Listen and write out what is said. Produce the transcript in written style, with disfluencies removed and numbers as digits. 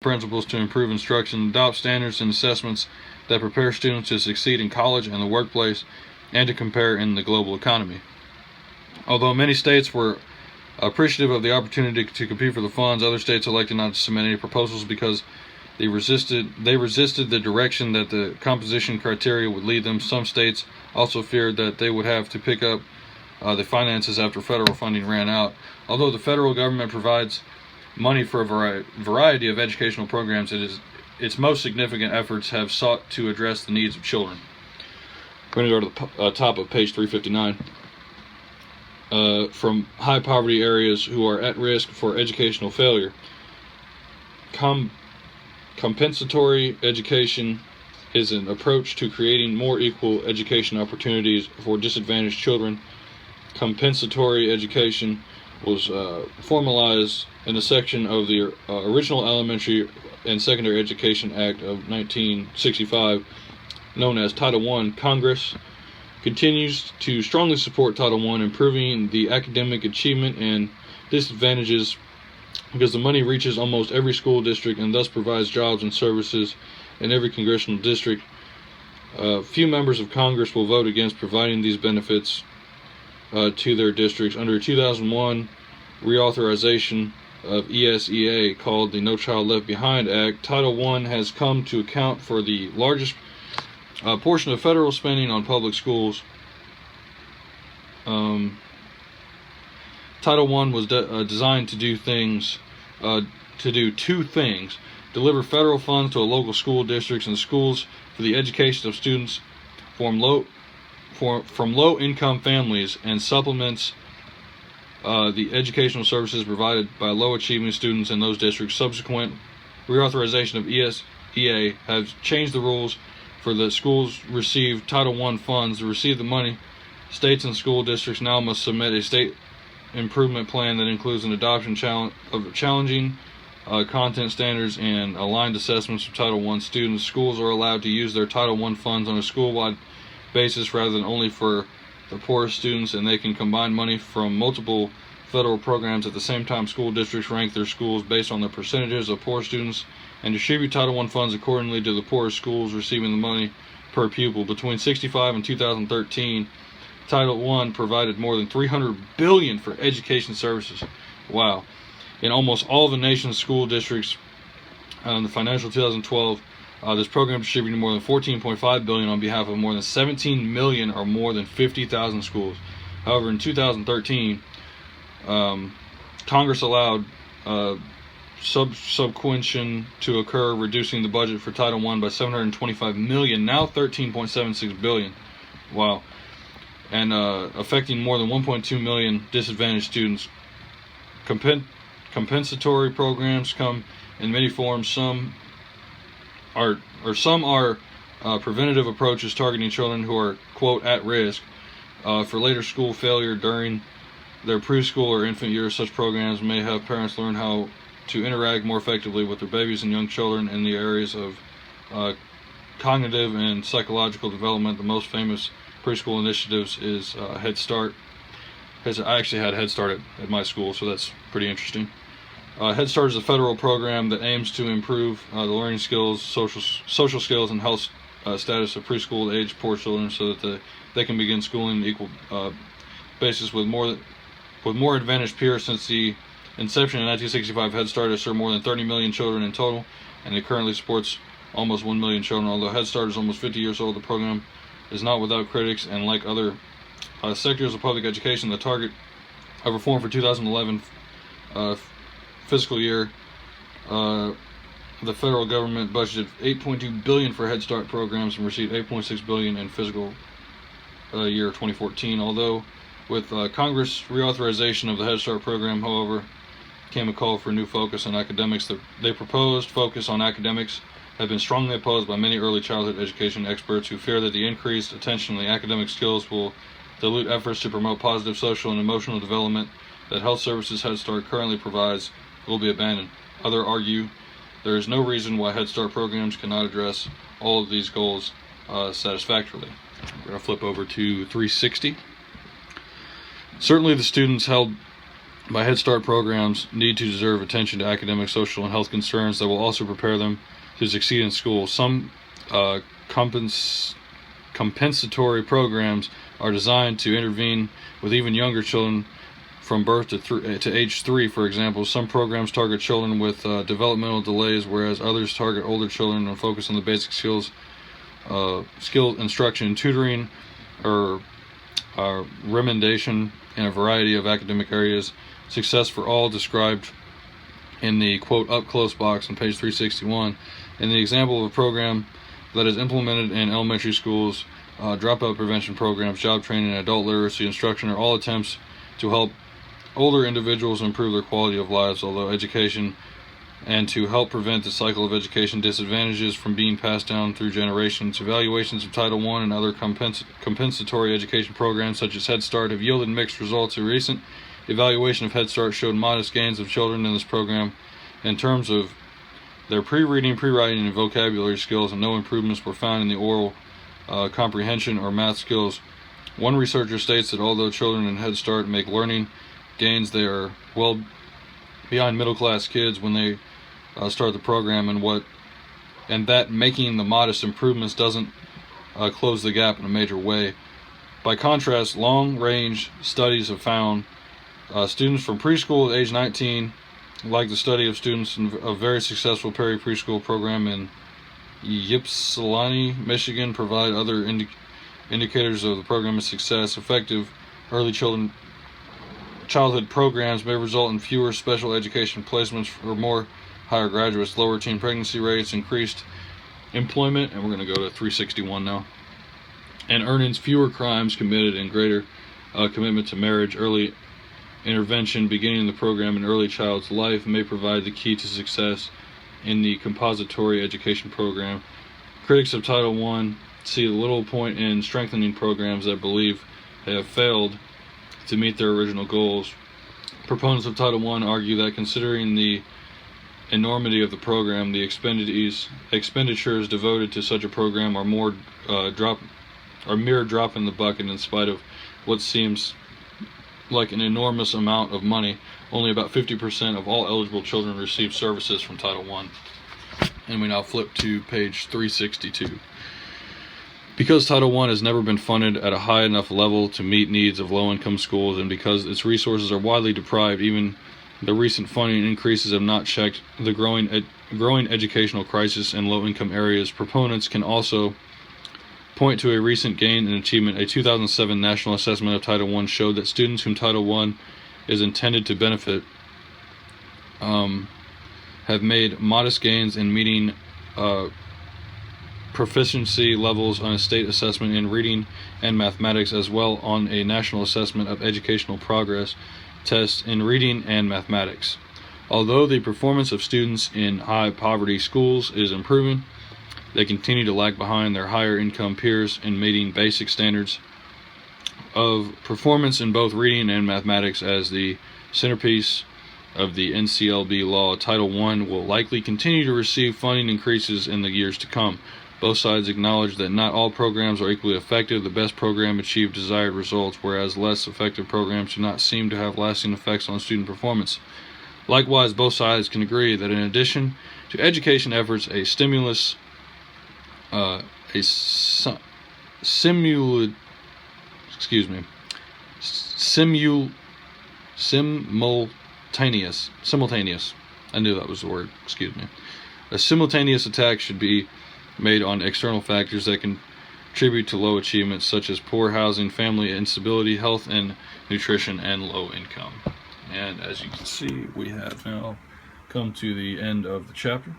principles to improve instruction, adopt standards and assessments that prepare students to succeed in college and the workplace, and to compare in the global economy. Although many states were appreciative of the opportunity to compete for the funds, other states elected not to submit any proposals because they resisted the direction that the composition criteria would lead them. Some states also feared that they would have to pick up the finances after federal funding ran out. Although the federal government provides money for a variety of educational programs, its most significant efforts have sought to address the needs of children. We're going to go to the top of page 359. From high poverty areas who are at risk for educational failure. Compensatory education is an approach to creating more equal education opportunities for disadvantaged children. Compensatory education was formalized in a section of the original Elementary and Secondary Education Act of 1965, known as Title I. Congress continues to strongly support Title I, improving the academic achievement and disadvantages because the money reaches almost every school district and thus provides jobs and services in every congressional district. Few members of Congress will vote against providing these benefits to their districts. Under 2001 Reauthorization of Esea, called the No Child Left Behind Act, Title I has come to account for the largest portion of federal spending on public schools. Title I was designed to do two things: deliver federal funds to local school districts and schools for the education of students from low-income families, and supplements the educational services provided by low-achieving students in those districts. Subsequent reauthorization of Esea has changed the rules for the schools receive Title I funds. To receive the money, states and school districts now must submit a state improvement plan that includes an adoption of challenging content standards and aligned assessments for Title I students. Schools are allowed to use their Title I funds on a school-wide basis rather than only for the poorest students, and they can combine money from multiple federal programs. At the same time, school districts rank their schools based on the percentages of poor students and distribute Title I funds accordingly to the poorest schools receiving the money per pupil. Between 1965 and 2013, Title I provided more than $300 billion for education services. Wow. In almost all of the nation's school districts, in the financial 2012, this program distributed more than $14.5 billion on behalf of more than 17 million or more than 50,000 schools. However, in 2013, Congress allowed subseqution to occur, reducing the budget for Title I by $725 million, now $13.76 billion. Wow. And affecting more than 1.2 million disadvantaged students. Compensatory programs come in many forms. Some are preventative approaches targeting children who are, quote, at risk for later school failure during their preschool or infant years. Such programs may have parents learn how to interact more effectively with their babies and young children in the areas of cognitive and psychological development. The most famous preschool initiatives is Head Start. I actually had Head Start at my school, so that's pretty interesting. Head Start is a federal program that aims to improve the learning skills, social skills, and health status of preschool age poor children, so that they can begin schooling on an equal basis with more advantaged peers. Since the inception in 1965, Head Start has served more than 30 million children in total, and it currently supports almost 1 million children. Although Head Start is almost 50 years old, the program is not without critics, and like other sectors of public education, the target of reform for 2011 fiscal year, the federal government budgeted $8.2 billion for Head Start programs and received $8.6 billion in fiscal year 2014. Although with Congress reauthorization of the Head Start program, however, came a call for a new focus on academics. They proposed focus on academics have been strongly opposed by many early childhood education experts who fear that the increased attention on the academic skills will dilute efforts to promote positive social and emotional development that Health Services Head Start currently provides will be abandoned. Others argue there is no reason why Head Start programs cannot address all of these goals satisfactorily. We're going to flip over to 360. Certainly the students held by Head Start programs need to deserve attention to academic, social, and health concerns that will also prepare them to succeed in school. Some compensatory programs are designed to intervene with even younger children from birth to age 3, for example. Some programs target children with developmental delays, whereas others target older children and focus on the basic skills, instruction, tutoring, or remediation in a variety of academic areas. Success for all described in the quote up close box on page 361. In the example of a program that is implemented in elementary schools, dropout prevention programs, job training, and adult literacy instruction are all attempts to help older individuals improve their quality of lives, although education, and to help prevent the cycle of education disadvantages from being passed down through generations. Evaluations of Title I and other compensatory education programs such as Head Start have yielded mixed results. A recent evaluation of Head Start showed modest gains of children in this program in terms of their pre-reading, pre-writing, and vocabulary skills, and no improvements were found in the oral comprehension or math skills. One researcher states that although children in Head Start make learning gains, they are well behind middle-class kids when they start the program, and that making the modest improvements doesn't close the gap in a major way. By contrast, long-range studies have found students from preschool to age 19, like the study of students in a very successful preschool program in Ypsilanti, Michigan, provide other indicators of the program's success. Effective early childhood programs may result in fewer special education placements for more higher graduates, lower teen pregnancy rates, increased employment, and we're going to go to 361 now, and earnings, fewer crimes committed, and greater commitment to marriage. Early intervention beginning the program in early child's life may provide the key to success in the compensatory education program. Critics of Title I see little point in strengthening programs that believe they have failed to meet their original goals. Proponents of Title I argue that considering the enormity of the program, the expenditures devoted to such a program are mere drop in the bucket. In spite of what seems like an enormous amount of money, only about 50% of all eligible children receive services from Title I. And we now flip to page 362. Because Title I has never been funded at a high enough level to meet needs of low-income schools, and because its resources are widely deprived, even the recent funding increases have not checked the growing educational crisis in low-income areas. Proponents can also point to a recent gain in achievement. A 2007 National Assessment of Title I showed that students whom Title I is intended to benefit have made modest gains in meeting proficiency levels on a state assessment in reading and mathematics, as well on a National Assessment of Educational Progress test in reading and mathematics. Although the performance of students in high poverty schools is improving, they continue to lag behind their higher income peers in meeting basic standards of performance in both reading and mathematics. As the centerpiece of the NCLB law, Title I will likely continue to receive funding increases in the years to come. Both sides acknowledge that not all programs are equally effective. The best program achieve desired results, whereas less effective programs do not seem to have lasting effects on student performance. Likewise, both sides can agree that in addition to education efforts, a simultaneous, I knew that was the word, a simultaneous attack should be made on external factors that contribute to low achievement, such as poor housing, family instability, health and nutrition, and low income. And as you can see, we have now come to the end of the chapter.